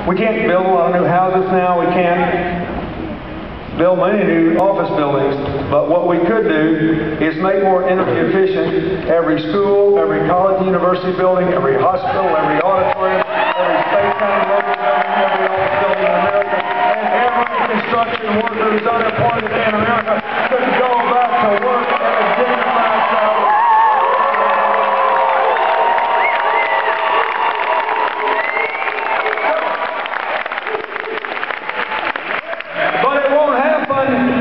We can't build a lot of new houses now. We can't build many new office buildings. But what we could do is make more energy efficient every school, every college, university building, every hospital, every auditorium, every state, county, local building, every office building in America, and every construction worker who's unemployed today in America could go back to work at a dignified salary.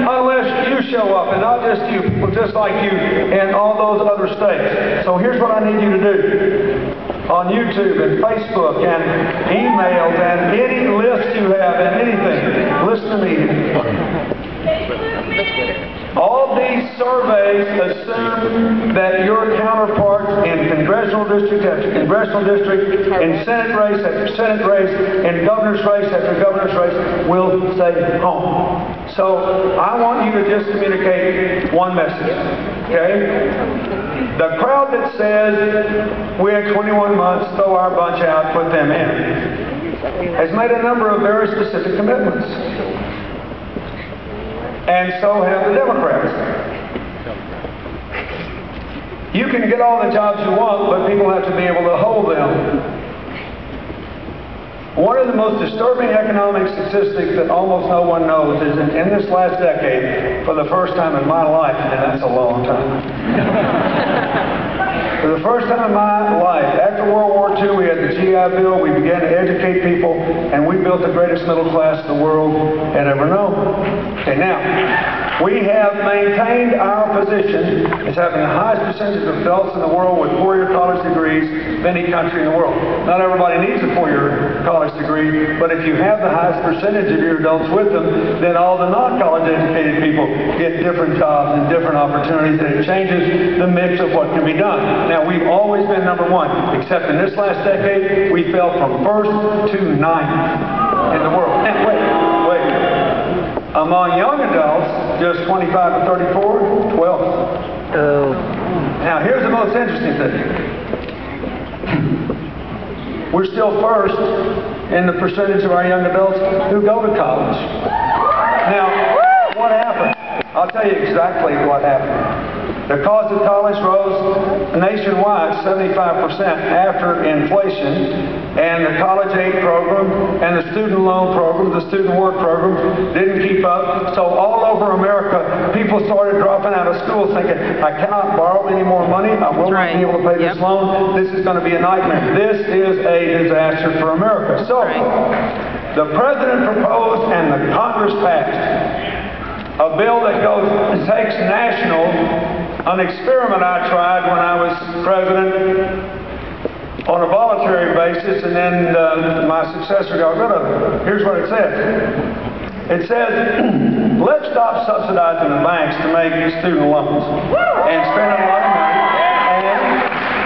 Unless you show up, and not just you, but just like you and all those other states. So here's what I need you to do. On YouTube and Facebook and emails and any list you have and anything, listen to me. All these surveys assume that your counterparts in congressional district after congressional district, in Senate race after Senate race, in governor's race after governor's race will stay home. So I want you to just communicate one message, okay? The crowd that says we had 21 months, throw our bunch out, put them in, has made a number of very specific commitments. And so have the Democrats. You can get all the jobs you want, but people have to be able to hold them. One of the most disturbing economic statistics that almost no one knows is in this last decade, for the first time in my life, and that's a long time, for the first time in my life, after World War II, we had the GI Bill, we began to educate people, and we built the greatest middle class the world had ever known. Okay, now, we have maintained our position as having the highest percentage of adults in the world with four-year college degrees of any country in the world. Not everybody needs a four-year college degree, but if you have the highest percentage of your adults with them, then all the non-college educated people get different jobs and different opportunities, and it changes the mix of what can be done. Now, we've always been number one, except in this last decade, we fell from first to ninth in the world. And wait. Among young adults, just 25 to 34, 12. Oh. Now, here's the most interesting thing. We're still first in the percentage of our young adults who go to college. Now, what happened? I'll tell you exactly what happened. The cost of college rose nationwide 75% after inflation, and the college aid program and the student loan program, the student work program didn't keep up. So all over America, people started dropping out of school thinking, I cannot borrow any more money. I will not be able to pay this loan. This is going to be a nightmare. This is a disaster for America. So the president proposed and the Congress passed a bill that takes national. An experiment I tried when I was president on a voluntary basis, and then my successor got rid of it. Here's what it says. It says, let's stop subsidizing the banks to make student loans and spending a lot of money.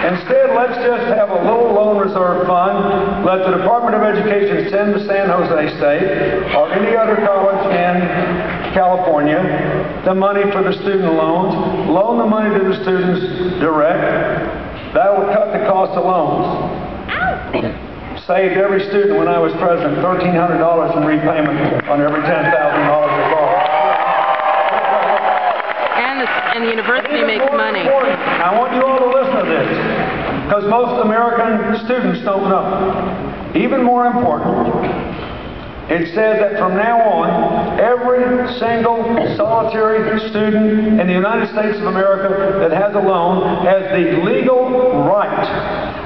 And instead, let's just have a little loan reserve fund. Let the Department of Education send to San Jose State or any other college in California the money for the student loans, loan the money to the students direct. That will cut the cost of loans. Saved every student when I was president $1,300 in repayment on every $10,000 they borrowed. And the university makes money. I want you all to listen to this, because most American students don't know. Even more important, it says that from now on, every single solitary student in the United States of America that has a loan has the legal right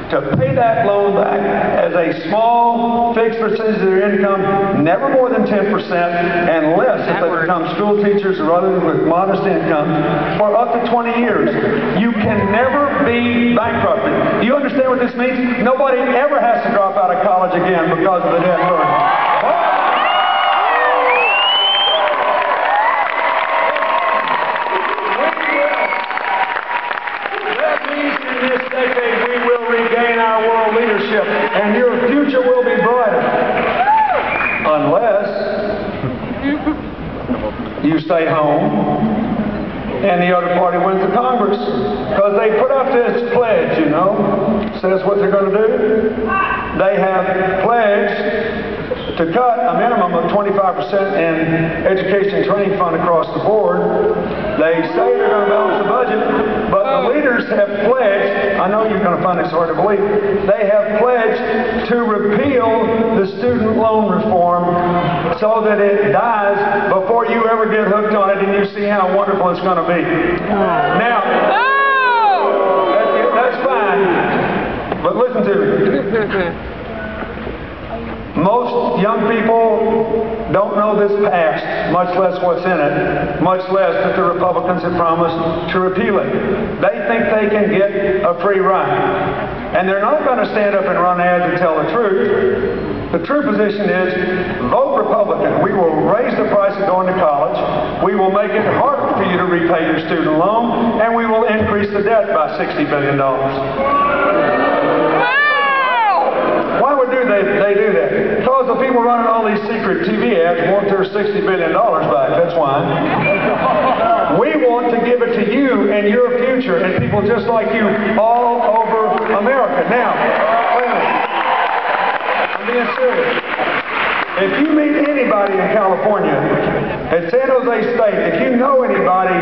to pay that loan back as a small fixed percentage of their income, never more than 10%, unless if they become school teachers or others with modest income, for up to 20 years. You can never be bankrupted. Do you understand what this means? Nobody ever has to drop out of college again because of the debt burden. And your future will be brighter. Unless you stay home and the other party wins the Congress. Because they put up this pledge, says what they're going to do. They have pledged to cut a minimum of 25% in education training fund across the board. They say they're going to balance the budget, but the leaders have pledged, I know you're going to find this hard to believe, they have pledged to repeal the student loan reform so that it dies before you ever get hooked on it and you see how wonderful it's going to be. Now, that's fine, but listen to me. Most young people don't know this past, much less what's in it, much less that the Republicans have promised to repeal it. They think they can get a free ride. And they're not going to stand up and run ads and tell the truth. The true position is, vote Republican. We will raise the price of going to college. We will make it harder for you to repay your student loan. And we will increase the debt by $60 billion. Why would they do that? Because the people running all these secret TV ads want their $60 billion back. That's why. We want to give it to you and your future and people just like you all over America. Now, wait a minute. I'm being serious. If you meet anybody in California, at San Jose State, if you know anybody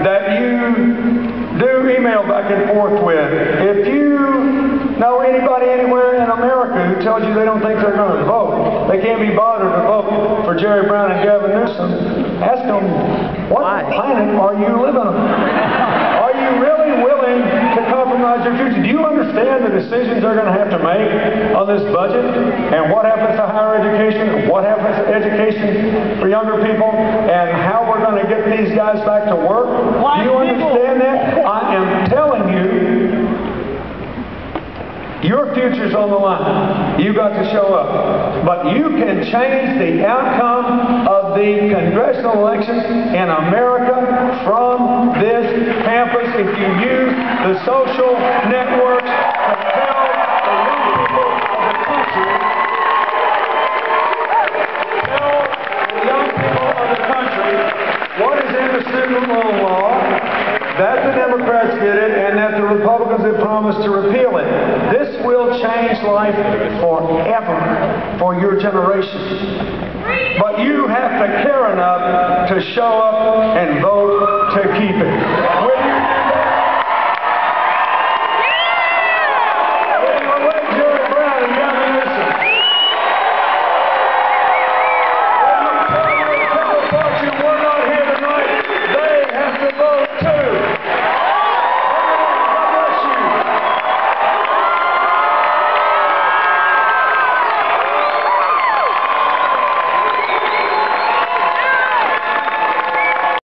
that you do email back and forth with, if you know anybody anywhere in America who tells you they don't think they're going to vote, they can't be bothered to vote for Jerry Brown and Gavin Newsom, ask them, what planet are you living on? Are you really willing to compromise your future? Do you understand the decisions they're going to have to make on this budget? And what happens to higher education? And what happens to education for younger people? And how we're going to get these guys back to work? Do you understand that? I am telling you, your future's on the line. You got to show up. But you can change the outcome of the congressional election in America from this campus if you use the social networks to tell the young people of the country, what is in the student loan law, that the Democrats did it, and that the Republicans have promised to repeal it. This will change life forever for your generation. But you have to care enough to show up and vote to keep it.